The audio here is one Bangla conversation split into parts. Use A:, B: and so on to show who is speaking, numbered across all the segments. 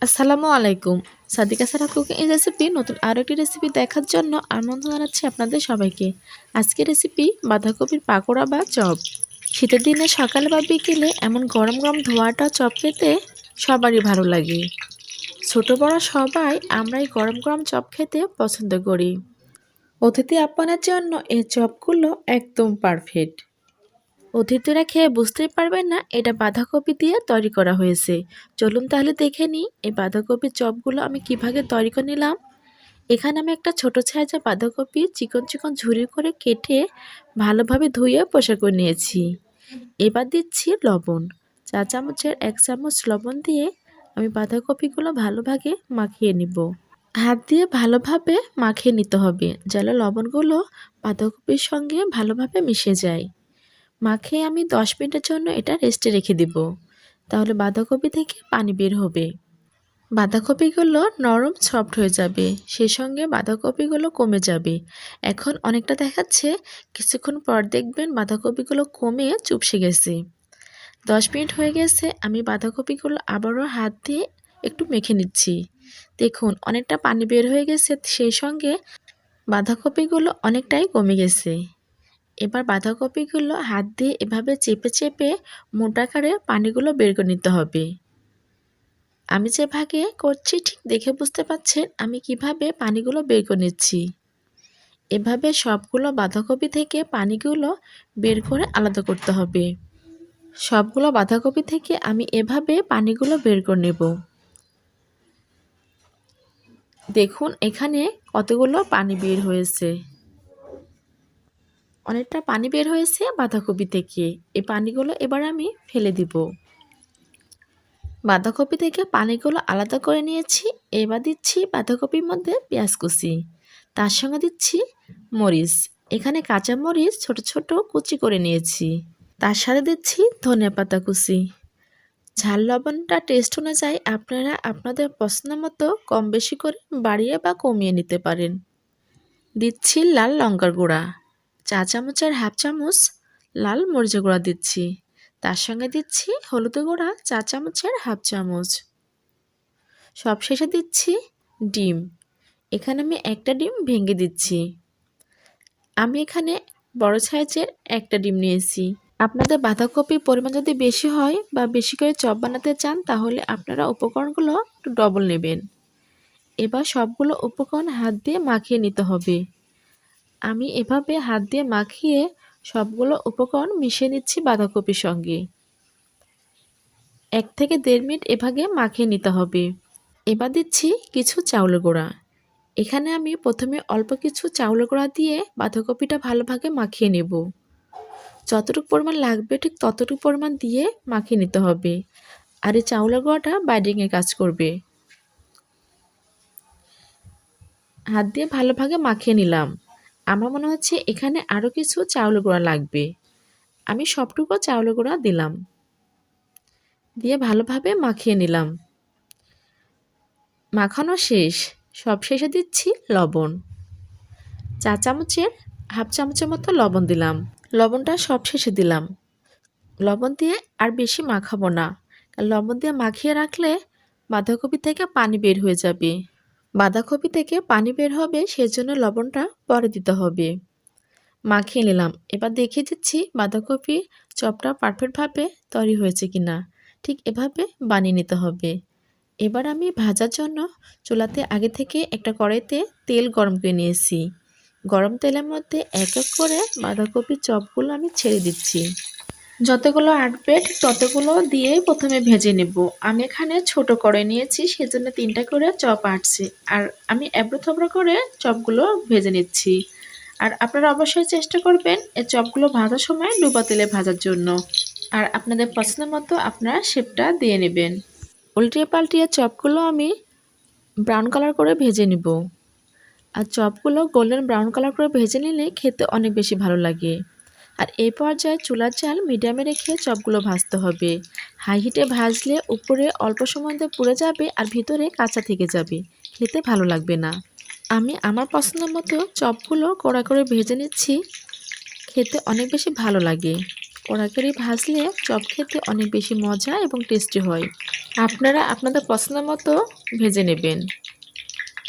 A: আসসালামু আলাইকুম। সাদিকা সারা কুকিং রেসিপি নতুন আরও একটি রেসিপি দেখার জন্য আমন্ত্রণ জানাচ্ছি আপনাদের সবাইকে। আজকের রেসিপি বাঁধাকপির পাকোড়া বা চপ। শীতের দিনে সকালে বা বিকেলে এমন গরম গরম ধোয়াটা চপ খেতে সবারই ভালো লাগে। ছোট বড় সবাই আমরা এই গরম গরম চপ খেতে পছন্দ করি। অতিথি আপ্যায়নের জন্য এই চপগুলো একদম পারফেক্ট। অতিথিরা খেয়ে বুঝতেই পারবেন না এটা বাঁধাকপি দিয়ে তৈরি করা হয়েছে। চলুন তাহলে দেখে নিই এই বাঁধাকপির চপগুলো আমি কিভাবে তৈরি করে নিলাম। এখানে আমি একটা ছোট সাইজের বাঁধাকপি চিকন চিকন ঝুরি করে কেটে ভালোভাবে ধুয়ে পরিষ্কার করে নিয়েছি। এবার দিচ্ছি লবণ। 4 চামচের 1 চামচ লবণ দিয়ে আমি বাঁধাকপিগুলো ভালোভাবে মাখিয়ে নিব। হাত দিয়ে ভালোভাবে মাখিয়ে নিতে হবে যেন লবণগুলো বাঁধাকপির সঙ্গে ভালোভাবে মিশে যায়। মাখিয়ে আমি 10 মিনিটের জন্য এটা রেস্টে রেখে দিব। তাহলে বাঁধাকপি থেকে পানি বের হবে। বাঁধাকপিগুলো নরম সফট হয়ে যাবে, সেই সঙ্গে বাঁধাকপিগুলো কমে যাবে। এখন অনেকটা দেখাচ্ছে, কিছুক্ষণ পর দেখবেন বাঁধাকপিগুলো কমে চুপসে গেছে। 10 মিনিট হয়ে গেছে, আমি বাঁধাকপিগুলো আবারও হাত দিয়ে একটু মেখে নিচ্ছি। দেখুন অনেকটা পানি বের হয়ে গেছে, সেই সঙ্গে বাঁধাকপিগুলো অনেকটাই কমে গেছে। এবার বাঁধাকপিগুলো হাত দিয়ে এভাবে চেপে চেপে মোটা করে পানিগুলো বের করে নিতে হবে। আমি যেভাবে করছি ঠিক দেখে বুঝতে পারছেন আমি কিভাবে পানিগুলো বের করে নিচ্ছি। এভাবে সবগুলো বাঁধাকপি থেকে পানিগুলো বের করে আলাদা করতে হবে। সবগুলো বাঁধাকপি থেকে আমি এভাবে পানিগুলো বের করে নেব। দেখুন এখানে কতগুলো পানি বের হয়েছে। অনেকটা পানি বের হয়েছে বাঁধাকপি থেকে। এই পানিগুলো এবার আমি ফেলে দিব। বাঁধাকপি থেকে পানিগুলো আলাদা করে নিয়েছি। এবার দিচ্ছি বাঁধাকপির মধ্যে পেঁয়াজ কুচি, তার সঙ্গে দিচ্ছি মরিচ। এখানে কাঁচা মরিচ ছোট ছোট কুচি করে নিয়েছি। তার সাথে দিচ্ছি ধনেপাতা কুচি। ঝাল লবণটা টেস্ট অনুযায়ী আপনারা আপনাদের পছন্দ মতো কম বেশি করে বাড়িয়ে বা কমিয়ে নিতে পারেন। দিচ্ছি লাল লঙ্কার গুঁড়া, 4 চামচের হাফ চামচ লাল মরিচের গুঁড়া দিচ্ছি। তার সঙ্গে দিচ্ছি হলুদ গুঁড়া 4 চামচের হাফ চামচ। সবশেষে দিচ্ছি ডিম। এখানে আমি একটা ডিম ভেঙে দিচ্ছি। আমি এখানে বড় সাইজের একটা ডিম নিয়েছি। আপনাদের বাঁধাকপির পরিমাণ যদি বেশি হয় বা বেশি করে চপ বানাতে চান তাহলে আপনারা উপকরণগুলো একটু ডবল নেবেন। এবার সবগুলো উপকরণ হাত দিয়ে মাখিয়ে নিতে হবে। আমি এভাবে হাত দিয়ে মাখিয়ে সবগুলো উপকরণ মিশিয়ে নিচ্ছি বাঁধাকপির সঙ্গে। 1 থেকে 1.5 মিনিট এভাবে মাখিয়ে নিতে হবে। এবার দিচ্ছি কিছু চাউলের গুঁড়া। এখানে আমি প্রথমে অল্প কিছু চাউলের গুঁড়া দিয়ে বাঁধাকপিটা ভালোভাবে মাখিয়ে নেব। যতটুকু পরিমাণ লাগবে ঠিক ততটুকু পরিমাণ দিয়ে মাখিয়ে নিতে হবে। আর এই চাউলের গুঁড়াটা বাইন্ডিংয়ের কাজ করবে। হাত দিয়ে ভালোভাবে মাখিয়ে নিলাম। আমার মনে হচ্ছে এখানে আরও কিছু চাউলের গুঁড়া লাগবে। আমি সবটুকু চাউলের গুঁড়া দিলাম, দিয়ে ভালোভাবে মাখিয়ে নিলাম। মাখানো শেষ। সব শেষে দিচ্ছি লবণ। 4 চামচের হাফ চামচের মতো লবণ দিলাম। লবণটা সব শেষে দিলাম। লবণ দিয়ে আর বেশি মাখাবো না, কারণ লবণ দিয়ে মাখিয়ে রাখলে বাঁধাকপি থেকে পানি বের হয়ে যাবে। বাঁধাকপি থেকে পানি বের হবে, সেজন্য লবণটা পরে দিতে হবে। মাখিয়ে নিলাম। এবার দেখিয়ে দিচ্ছি বাঁধাকপি চপটা পারফেক্টভাবে তৈরি হয়েছে কিনা। ঠিক এভাবে বানিয়ে নিতে হবে। এবার আমি ভাজার জন্য চুলাতে আগে থেকে একটা কড়াইতে তেল গরম করে নিয়েছি। গরম তেলের মধ্যে এক এক করে বাঁধাকপির চপগুলো আমি ছেড়ে দিচ্ছি। যতগুলো আটবে ততগুলো দিয়েই প্রথমে ভেজে নেব। আমি এখানে ছোট কড়াই নিয়েছি, সেজন্য 3টা করে চপ আটছে। আর আমি এবড়ো থবড়ো করে চপগুলো ভেজে নিচ্ছি। আর আপনারা অবশ্যই চেষ্টা করবেন এই চপগুলো ভাজার সময় ডুবা তেলে ভাজার জন্য। আর আপনাদের পছন্দ মতো আপনারা শেপটা দিয়ে নেবেন। উল্টিয়ে পাল্টিয়ে চপগুলো আমি ব্রাউন কালার করে ভেজে নিব। আর চপগুলো গোল্ডেন ব্রাউন কালার করে ভেজে নিলে খেতে অনেক বেশি ভালো লাগে। আর এই পর্যায়ে চুলার জাল মিডিয়ামে রেখে চপগুলো ভাজতে হবে। হাই হিটে ভাজলে উপরে অল্প সময় দিয়ে পুড়ে যাবে আর ভিতরে কাঁচা থেকে যাবে, খেতে ভালো লাগবে না। আমি আমার পছন্দ মতো চপগুলো কড়া করে ভেজে নিচ্ছি, খেতে অনেক বেশি ভালো লাগে। কড়া করে ভাজলে চপ খেতে অনেক বেশি মজা এবং টেস্টি হয়। আপনারা আপনাদের পছন্দ মতো ভেজে নেবেন।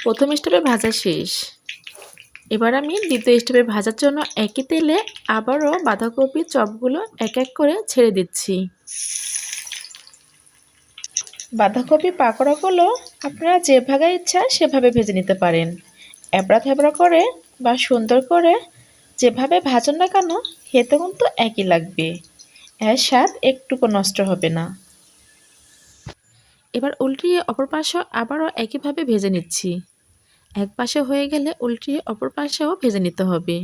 A: প্রথম স্টেপে ভাজা শেষ। এবার আমি দ্বিতীয় স্টেপে ভাজার জন্য একই তেলে আবারও বাঁধাকপির চপগুলো এক এক করে ছেড়ে দিচ্ছি। বাঁধাকপি পাকোড়াগুলো আপনারা যেভাবে ইচ্ছা সেভাবে ভেজে নিতে পারেন। এবড়া থেবড়া করে বা সুন্দর করে যেভাবে ভাজুন না কেন খেতে কিন্তু একই লাগবে, এর স্বাদ একটুকু নষ্ট হবে না। এবার উল্টিয়ে অপর পাশে আবারও একইভাবে ভেজে নিচ্ছি। এক পাশে হয়ে গেলে উল্টিয়ে অপর পাশেও ভেজে নিতে হবে।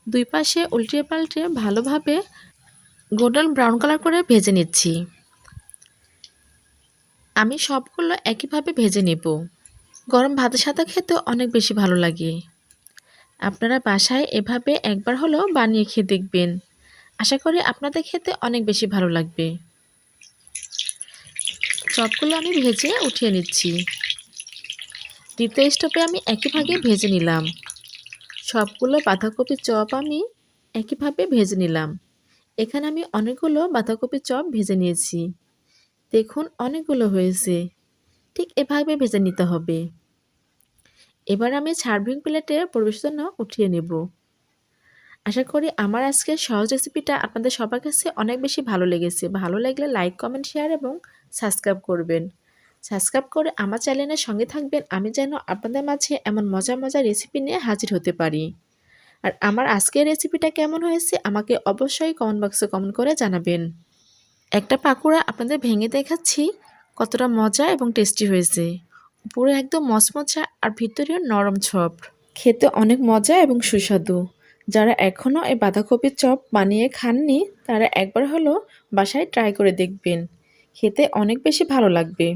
A: দুই পাশে উল্টিয়ে পাল্টে ভালোভাবে গোল্ডেন ব্রাউন কালার করে ভেজে নিচ্ছি। আমি সবগুলো একইভাবে ভেজে নেব। গরম ভাতের সাথে খেতে অনেক বেশি ভালো লাগে। আপনারা বাসায় এভাবে একবার হলেও বানিয়ে খেয়ে দেখবেন। আশা করি আপনাদের খেতে অনেক বেশি ভালো লাগবে। চপগুলো আমি ভেজে উঠিয়ে নিচ্ছি। দ্বিতীয় স্টেপে আমি একইভাবে ভেজে নিলাম। সবগুলো বাঁধাকপির চপ আমি একইভাবে ভেজে নিলাম। এখানে আমি অনেকগুলো বাঁধাকপির চপ ভেজে নিয়েছি। দেখুন অনেকগুলো হয়েছে। ঠিক এভাবে ভেজে নিতে হবে। এবার আমি সার্ভিং প্লেটে পরিবেশনের জন্য উঠিয়ে নেব। আশা করি আমার আজকের সহজ রেসিপিটা আপনাদের সবার কাছে অনেক বেশি ভালো লেগেছে। ভালো লাগলে লাইক, কমেন্ট, শেয়ার এবং সাবস্ক্রাইব করবেন। সাবস্ক্রাইব করে আমার চ্যানেলের সঙ্গে থাকবেন, আমি যেন আপনাদের মাঝে এমন মজার মজার রেসিপি নিয়ে হাজির হতে পারি। আর আমার আজকের রেসিপিটা কেমন হয়েছে আমাকে অবশ্যই কমেন্ট বক্সে কমেন্ট করে জানাবেন। একটা পাকোড়া আপনাদের ভেঙে দেখাচ্ছি কতটা মজা এবং টেস্টি হয়েছে। পুরো একদম মচমচা আর ভিতরেও নরম চপ। খেতে অনেক মজা এবং সুস্বাদু। যারা এখনও এই বাঁধাকপির চপ বানিয়ে খাননি তারা একবার হলেও বাসায় ট্রাই করে দেখবেন। খেতে অনেক বেশি ভালো লাগবে।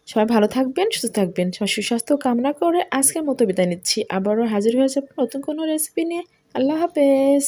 A: সবাই ভালো থাকবেন, সুস্থ থাকবেন। সবার সুস্বাস্থ্য কামনা করে আজকের মতো বিদায় নিচ্ছি। আবারও হাজির হয়ে যাব নতুন কোনো রেসিপি নিয়ে। আল্লাহ হাফেজ।